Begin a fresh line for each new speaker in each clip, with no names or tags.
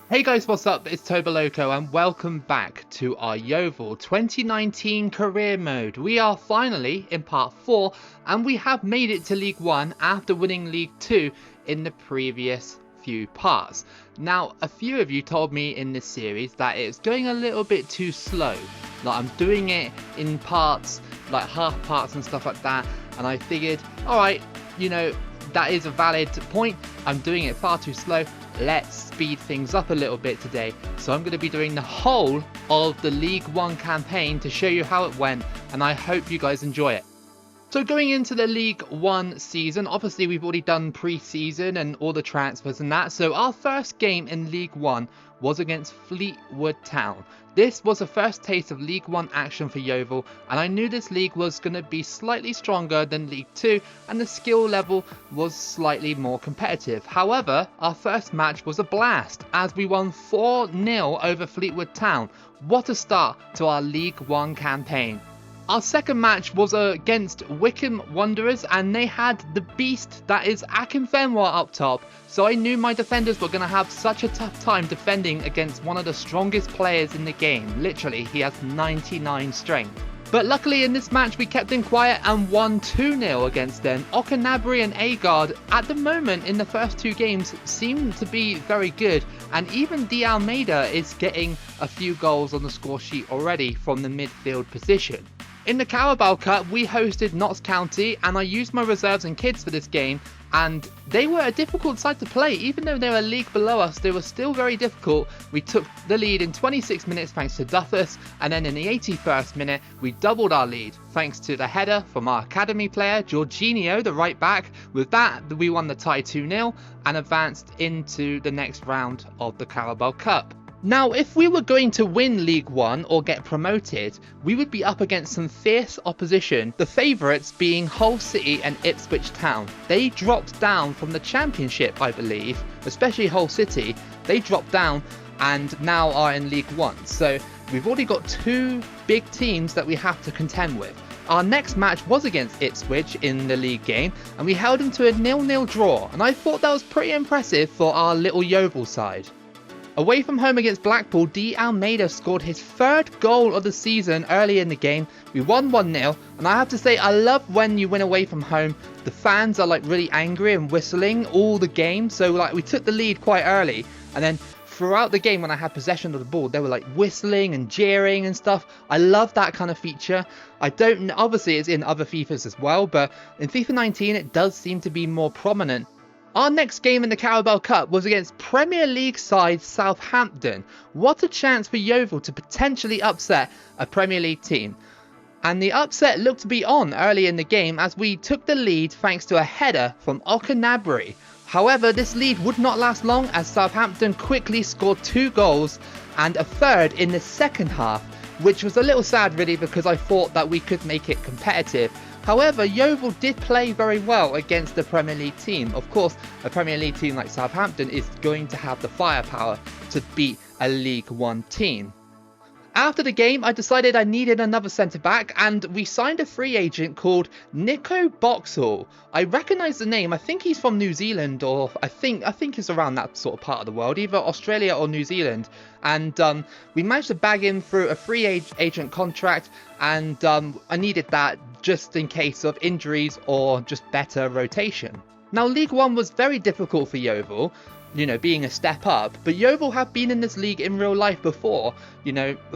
Hey guys, what's up? It's Toboloco and welcome back to our Yeovil 2019 career mode. We are finally in part 4 and we have made it to League 1 after winning League 2 in the previous few parts. Now, a few of you told me in this series that it's going a little bit too slow. Like I'm doing it in parts, like half parts and stuff like that, and I figured, alright, that is a valid point. I'm doing it far too slow. Let's speed things up a little bit today. So I'm going to be doing the whole of the League 1 campaign to show you how it went, and I hope you guys enjoy it. So going into the League 1 season, obviously we've already done pre-season and all the transfers and that. So our first game in League 1 was against Fleetwood Town. This was the first taste of League 1 action for Yeovil, and I knew this league was going to be slightly stronger than League 2 and the skill level was slightly more competitive. However, our first match was a blast as we won 4-0 over Fleetwood Town. What a start to our League 1 campaign. Our second match was against Wycombe Wanderers, and they had the beast that is Akinfenwa up top, so I knew my defenders were going to have such a tough time defending against one of the strongest players in the game. Literally, he has 99 strength. But luckily in this match we kept him quiet and won 2-0 against them. Okanabri and Agard at the moment in the first two games seem to be very good, and even Di Almeida is getting a few goals on the score sheet already from the midfield position. In the Carabao Cup, we hosted Notts County, and I used my reserves and kids for this game, and they were a difficult side to play. Even though they were a league below us, they were still very difficult. We took the lead in 26 minutes thanks to Duffus, and then in the 81st minute, we doubled our lead thanks to the header from our academy player, Jorginho, the right back. With that, we won the tie 2-0 and advanced into the next round of the Carabao Cup. Now, if we were going to win League 1 or get promoted, we would be up against some fierce opposition, the favourites being Hull City and Ipswich Town. They dropped down from the Championship, I believe, especially Hull City. They dropped down and now are in League 1. So we've already got two big teams that we have to contend with. Our next match was against Ipswich in the league game, and we held them to a 0-0 draw, and I thought that was pretty impressive for our little Yeovil side. Away from home against Blackpool, Di Almeida scored his third goal of the season early in the game. We won 1-0, and I have to say I love when you win away from home. The fans are like really angry and whistling all the game, so like we took the lead quite early, and then throughout the game when I had possession of the ball, they were like whistling and jeering and stuff. I love that kind of feature. Obviously it's in other FIFAs as well, but in FIFA 19 it does seem to be more prominent. Our next game in the Carabao Cup was against Premier League side Southampton. What a chance for Yeovil to potentially upset a Premier League team. And the upset looked to be on early in the game as we took the lead thanks to a header from Okanabri. However, this lead would not last long as Southampton quickly scored 2 goals and a third in the second half, which was a little sad really because I thought that we could make it competitive. However, Yeovil did play very well against the Premier League team. Of course, a Premier League team like Southampton is going to have the firepower to beat a League 1 team. After the game, I decided I needed another centre-back, and we signed a free agent called Nico Boxall. I recognise the name. I think he's from New Zealand, or I think he's around that sort of part of the world, either Australia or New Zealand. And we managed to bag him through a free agent contract, and I needed that just in case of injuries or just better rotation. Now, League 1 was very difficult for Yeovil, being a step up, but Yeovil have been in this league in real life before,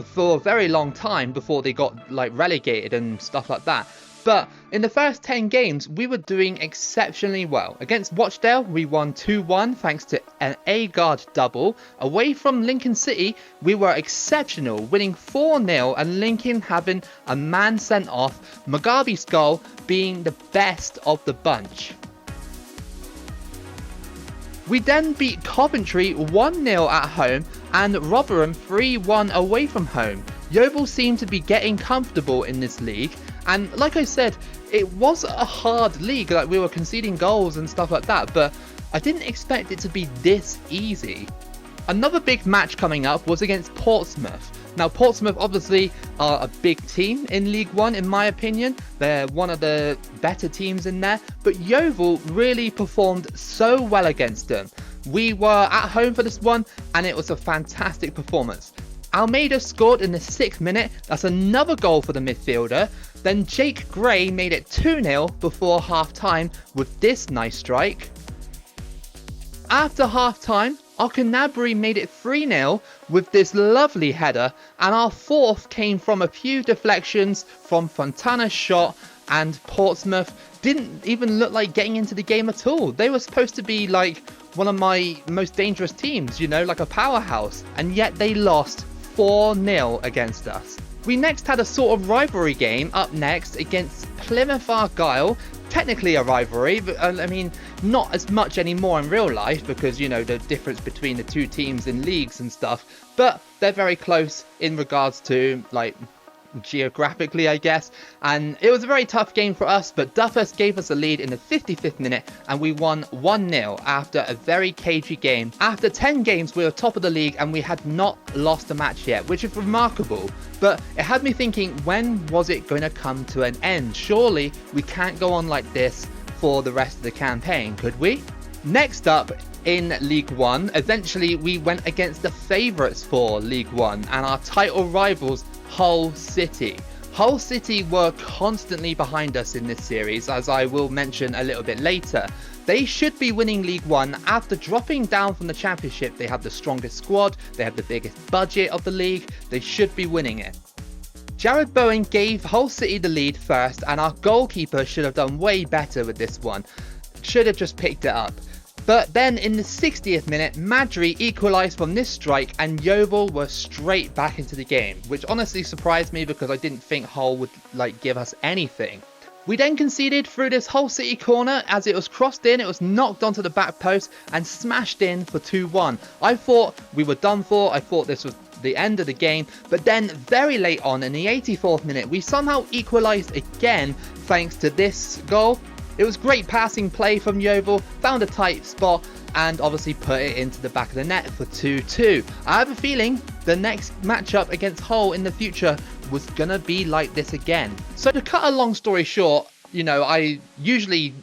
for a very long time before they got like relegated and stuff like that. But in the first 10 games, we were doing exceptionally well. Against Rochdale, we won 2-1 thanks to an Agard double. Away from Lincoln City, we were exceptional, winning 4-0 and Lincoln having a man sent off, Mugabe's goal being the best of the bunch. We then beat Coventry 1-0 at home and Rotherham 3-1 away from home. Yeovil seemed to be getting comfortable in this league, and like I said, it was a hard league, like we were conceding goals and stuff like that, but I didn't expect it to be this easy. Another big match coming up was against Portsmouth. Now, Portsmouth obviously are a big team in League 1 in my opinion. They're one of the better teams in there, but Yeovil really performed so well against them. We were at home for this one, and it was a fantastic performance. Almeida scored in the 6th minute, that's another goal for the midfielder. Then Jake Gray made it 2-0 before half time with this nice strike. After half time, Okanabri made it 3-0 with this lovely header, and our 4th came from a few deflections from Fontana's shot, and Portsmouth didn't even look like getting into the game at all. They were supposed to be like one of my most dangerous teams, you know, like a powerhouse, and yet they lost 4-0 against us. We next had a sort of rivalry game up next against Plymouth Argyle. Technically a rivalry, but I mean, not as much anymore in real life because, you know, the difference between the two teams in leagues and stuff, but they're very close in regards to, like, geographically, I guess. And it was a very tough game for us, but Duffus gave us a lead in the 55th minute and we won 1-0 after a very cagey game. After 10 games, we were top of the league and we had not lost a match yet, which is remarkable. But it had me thinking, when was it going to come to an end? Surely we can't go on like this for the rest of the campaign, could we? Next up, in League One, eventually we went against the favourites for League One and our title rivals, Hull City. Hull City were constantly behind us in this series, as I will mention a little bit later. They should be winning League One. After dropping down from the Championship, they have the strongest squad, they have the biggest budget of the league, they should be winning it. Jared Bowen gave Hull City the lead first, and our goalkeeper should have done way better with this one. Should have just picked it up. But then in the 60th minute, Madry equalised from this strike and Yeovil were straight back into the game, which honestly surprised me because I didn't think Hull would give us anything. We then conceded through this Hull City corner. As it was crossed in, it was knocked onto the back post and smashed in for 2-1. I thought we were done for, I thought this was the end of the game, but then very late on in the 84th minute, we somehow equalised again thanks to this goal. It was great passing play from Yeovil, found a tight spot and obviously put it into the back of the net for 2-2. I have a feeling the next matchup against Hull in the future was gonna be like this again. So to cut a long story short, you know, I usually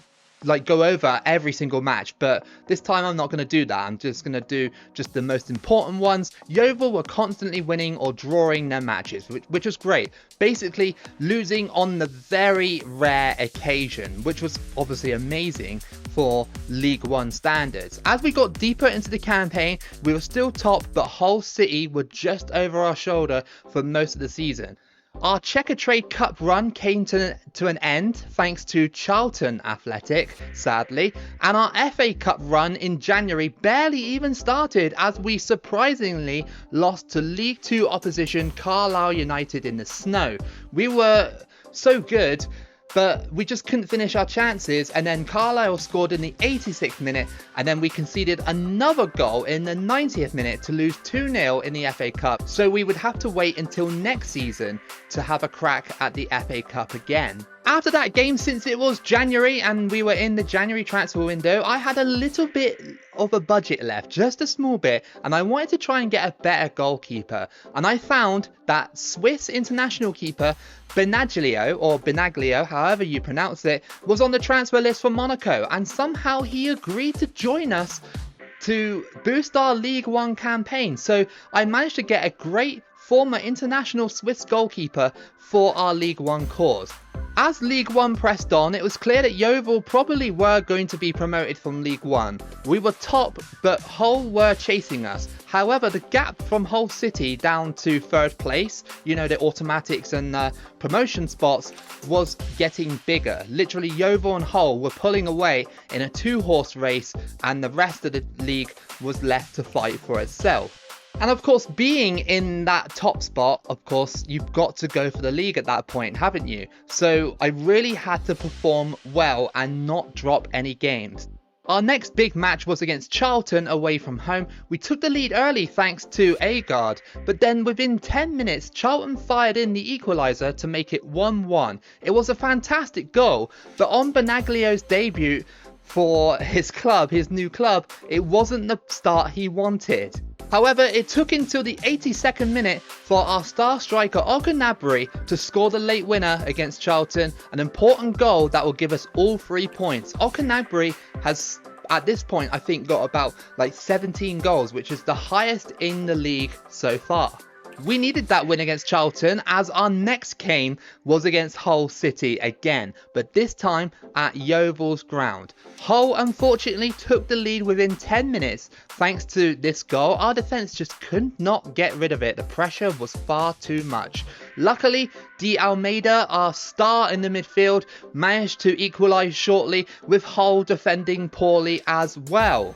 go over every single match, but this time I'm not going to do that. I'm just going to do just the most important ones. Yeovil were constantly winning or drawing their matches, which was great. Basically losing on the very rare occasion, which was obviously amazing for League One standards. As we got deeper into the campaign, we were still top, but Hull City were just over our shoulder for most of the season. Our Checkatrade Cup run came to an end thanks to Charlton Athletic, sadly, and our FA Cup run in January barely even started as we surprisingly lost to League 2 opposition Carlisle United in the snow. We were so good, but we just couldn't finish our chances, and then Carlisle scored in the 86th minute, and then we conceded another goal in the 90th minute to lose 2-0 in the FA Cup, so we would have to wait until next season to have a crack at the FA Cup again. After that game, since it was January and we were in the January transfer window, I had a little bit of a budget left, just a small bit, and I wanted to try and get a better goalkeeper. And I found that Swiss international keeper Benaglio, however you pronounce it, was on the transfer list for Monaco, and somehow he agreed to join us to boost our League One campaign. So I managed to get a great former international Swiss goalkeeper for our League One cause. As League One pressed on, it was clear that Yeovil probably were going to be promoted from League One. We were top, but Hull were chasing us. However, the gap from Hull City down to 3rd place, you know, the automatics and promotion spots, was getting bigger. Literally, Yeovil and Hull were pulling away in a 2-horse race, and the rest of the league was left to fight for itself. And of course, being in that top spot, of course, you've got to go for the league at that point, haven't you? So I really had to perform well and not drop any games. Our next big match was against Charlton away from home. We took the lead early thanks to Agard, but then within 10 minutes, Charlton fired in the equaliser to make it 1-1. It was a fantastic goal, but on Benaglio's debut for his club, his new club, it wasn't the start he wanted. However, it took until the 82nd minute for our star striker Okanabri to score the late winner against Charlton, an important goal that will give us all 3 points. Okanabri has at this point, I think, got about like 17 goals, which is the highest in the league so far. We needed that win against Charlton, as our next game was against Hull City again, but this time at Yeovil's ground. Hull unfortunately took the lead within 10 minutes. Thanks to this goal, our defence just could not get rid of it. The pressure was far too much. Luckily, Di Almeida, our star in the midfield, managed to equalise shortly, with Hull defending poorly as well.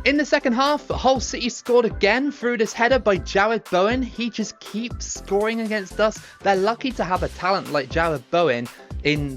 In the second half, Hull City scored again through this header by Jared Bowen. He just keeps scoring against us. They're lucky to have a talent like Jared Bowen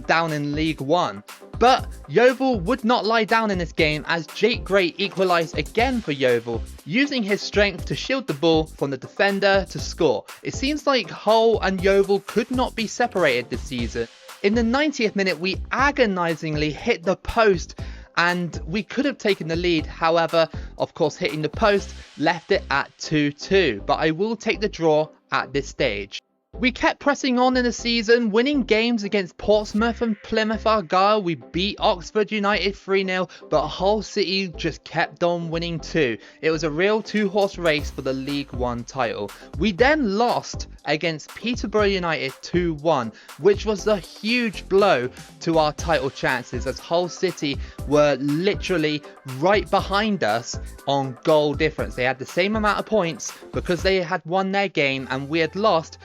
down in League One. But Yeovil would not lie down in this game, as Jake Gray equalised again for Yeovil, using his strength to shield the ball from the defender to score. It seems like Hull and Yeovil could not be separated this season. In the 90th minute, we agonisingly hit the post, and we could have taken the lead. However, of course, hitting the post left it at 2-2. But I will take the draw at this stage. We kept pressing on in the season, winning games against Portsmouth and Plymouth Argyle. We beat Oxford United 3-0, but Hull City just kept on winning too. It was a real two-horse race for the League One title. We then lost against Peterborough United 2-1, which was a huge blow to our title chances, as Hull City were literally right behind us on goal difference. They had the same amount of points because they had won their game and we had lost.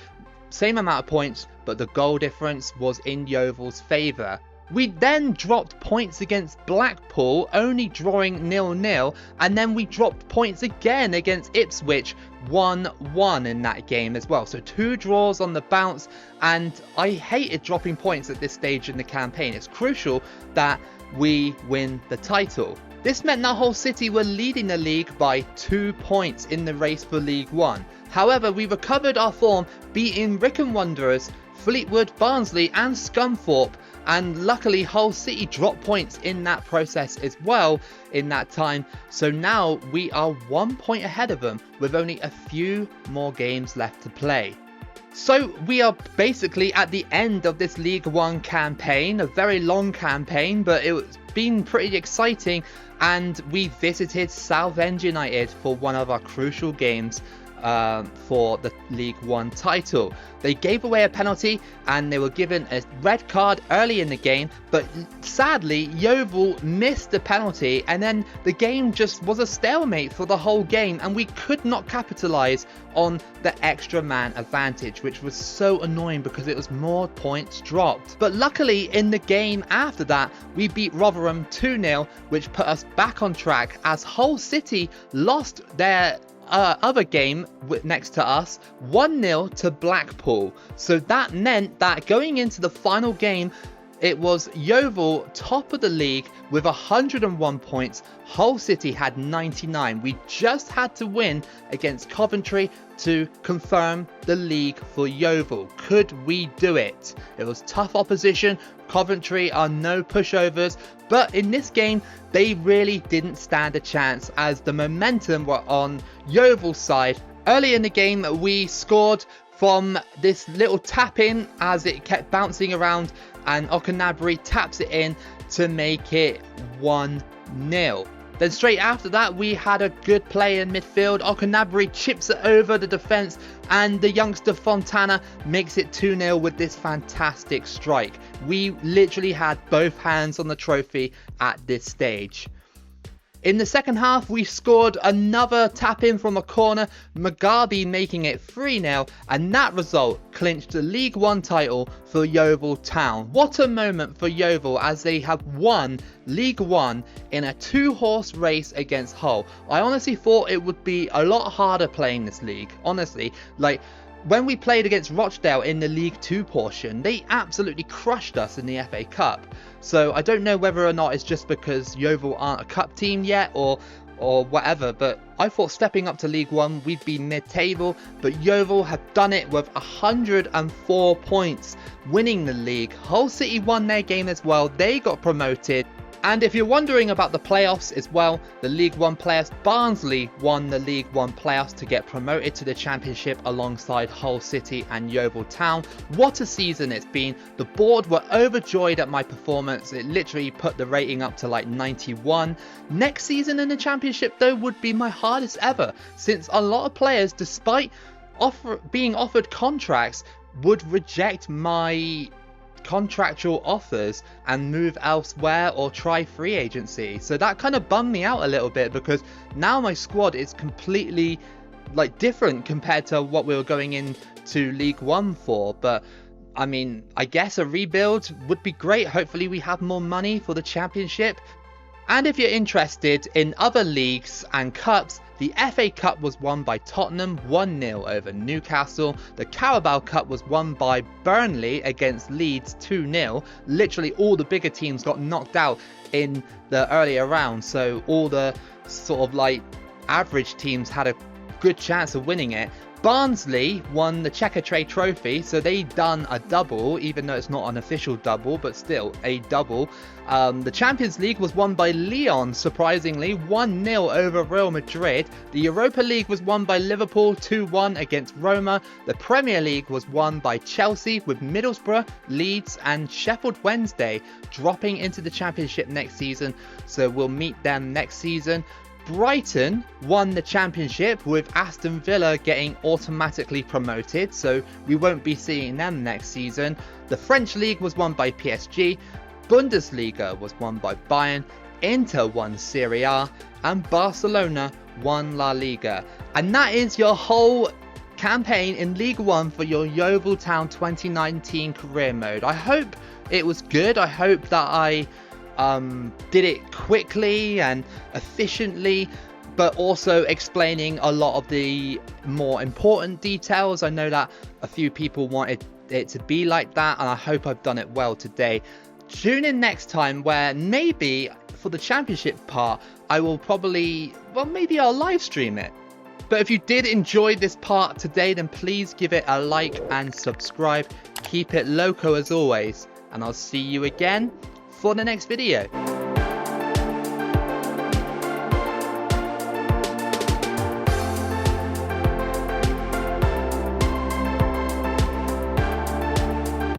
Same amount of points, but the goal difference was in Yeovil's favour. We then dropped points against Blackpool, only drawing 0-0, and then we dropped points again against Ipswich, 1-1 in that game as well. So 2 draws on the bounce, and I hated dropping points at this stage in the campaign. It's crucial that we win the title. This meant that Hull City were leading the league by 2 points in the race for League One. However, we recovered our form, beating Wycombe Wanderers, Fleetwood, Barnsley and Scunthorpe, and luckily Hull City dropped points in that process as well in that time. So now we are 1 point ahead of them, with only a few more games left to play. So we are basically at the end of this League One campaign, a very long campaign, but it's been pretty exciting, and we visited Southend United for one of our crucial games for the League One title. They gave away a penalty and they were given a red card early in the game, but sadly Yeovil missed the penalty, and then the game just was a stalemate for the whole game, and we could not capitalise on the extra man advantage, which was so annoying because it was more points dropped. But luckily in the game after that, we beat Rotherham 2-0, which put us back on track, as Hull City lost their other game next to us 1-0 to Blackpool. So that meant that going into the final game, it was Yeovil top of the league with 101 points. Hull City had 99. We just had to win against Coventry to confirm the league for Yeovil. Could we do it? It was tough opposition. Coventry are no pushovers, but in this game they really didn't stand a chance, as the momentum were on Yeovil's side. Early in the game we scored from this little tap in, as it kept bouncing around, and Okanabri taps it in to make it 1-0. Then straight after that, we had a good play in midfield. Okanabri chips it over the defence, and the youngster Fontana makes it 2-0 with this fantastic strike. We literally had both hands on the trophy at this stage. In the second half, we scored another tap-in from a corner, Mugabe making it 3-0, and that result clinched the League One title for Yeovil Town. What a moment for Yeovil, as they have won League One in a two-horse race against Hull. I honestly thought it would be a lot harder playing this league, honestly. When we played against Rochdale in the League 2 portion, they absolutely crushed us in the FA Cup. So I don't know whether or not it's just because Yeovil aren't a cup team yet or whatever, but I thought stepping up to League 1 we'd be mid-table, but Yeovil have done it with 104 points, winning the league. Hull City won their game as well. They got promoted. And if you're wondering about the playoffs as well, the League One players, Barnsley won the League One playoffs to get promoted to the Championship alongside Hull City and Yeovil Town. What a season it's been. The board were overjoyed at my performance. It literally put the rating up to like 91. Next season in the Championship though would be my hardest ever, since a lot of players, despite being offered contracts, would reject my contractual offers and move elsewhere or try free agency. So that kind of bummed me out a little bit, because now my squad is completely like different compared to what we were going into League One for. But I mean, I guess a rebuild would be great. Hopefully we have more money for the Championship. And if you're interested in other leagues and cups, the FA Cup was won by Tottenham 1-0 over Newcastle. The Carabao Cup was won by Burnley against Leeds 2-0. Literally all the bigger teams got knocked out in the earlier round, so all the sort of like average teams had a good chance of winning it. Barnsley won the Checkatrade Trophy, so they done a double, even though it's not an official double, but still a double. The Champions League was won by Lyon, surprisingly, 1-0 over Real Madrid. The Europa League was won by Liverpool, 2-1 against Roma. The Premier League was won by Chelsea, with Middlesbrough, Leeds and Sheffield Wednesday dropping into the Championship next season, so we'll meet them next season. Brighton won the Championship, with Aston Villa getting automatically promoted, so we won't be seeing them next season. The French League was won by PSG, Bundesliga was won by Bayern, Inter won Serie A, and Barcelona won La Liga. And that is your whole campaign in League One for your Yeovil Town 2019 career mode. I hope it was good. I hope that I did it quickly and efficiently, but also explaining a lot of the more important details. I know that a few people wanted it to be like that, and I hope I've done it well today. Tune in next time, where maybe for the Championship part I will probably, well, maybe I'll live stream it. But if you did enjoy this part today, then please give it a like and subscribe. Keep it loco as always, and I'll see you again for the next video.